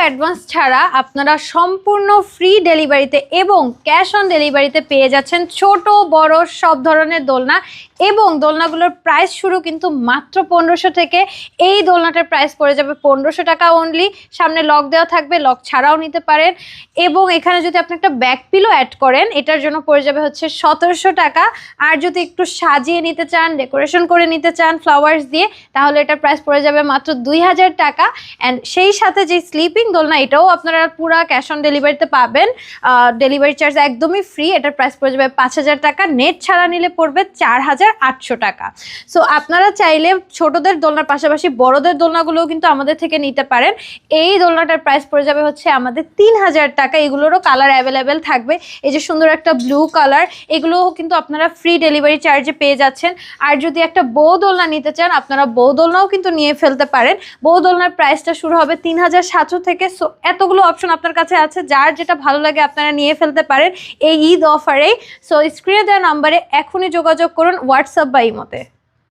Advance ছাড়া আপনারা সম্পূর্ণ ফ্রি ডেলিভারিতে এবং ক্যাশ অন ডেলিভারিতে পেয়ে যাচ্ছেন ছোট বড় সব ধরনের দোলনা। এবং দোলনাগুলোর প্রাইস শুরু কিন্তু মাত্র 1500 থেকে। এই দোলনাটার প্রাইস পড়ে যাবে 1500 টাকা অনলি। সামনে লক দেওয়া থাকবে, লক ছাড়াও নিতে পারেন। এবং এখানে যদি আপনি একটা ব্যাক পিলো অ্যাড করেন এটার জন্য পড়ে যাবে হচ্ছে 1700 টাকা। আর যদি একটু সাজিয়ে নিতে চান, ডেকোরেশন করে নিতে চান ফ্লাওয়ার্স দিয়ে, তাহলে এটার প্রাইস পড়ে যাবে মাত্র 2000 টাকা। অ্যান্ড সেই সাথে যে স্লিপিং দোলনা এটাও আপনারা পুরা ক্যাশ অন ডেলিভারিতে পাবেন। ডেলিভারি চার্জ একদমই ফ্রি। এটার প্রাইস পড়ে যাবে 5000 টাকা। নেট ছাড়া নিলে পড়বে 4800 টাকা। সো আপনারা চাইলে ছোটদের দোলনার পাশাপাশি বড়দের দোলনাগুলোও কিন্তু আমাদের থেকে নিতে পারেন। এই দোলনাটার প্রাইস পড়ে যাবে হচ্ছে আমাদের 3000 টাকা। এগুলোরও কালার অ্যাভেলেবেল থাকবে। এই যে সুন্দর একটা ব্লু কালার, এগুলোও কিন্তু আপনারা ফ্রি ডেলিভারি চার্জে পেয়ে যাচ্ছেন। আর যদি একটা বউ দোলনা নিতে চান আপনারা বউ দোলনাও কিন্তু নিয়ে ফেলতে পারেন। বউ দোলনার প্রাইসটা শুরু হবে 3700 থেকে। সো এতগুলো অপশন আপনার কাছে আছে, যার যেটা ভালো লাগে আপনারা নিয়ে ফেলতে পারেন এই ঈদ অফারেই। সো স্ক্রিনে দেওয়া নাম্বারে এখনই যোগাযোগ করুন হোয়াটসঅ্যাপ বা ইমোতে।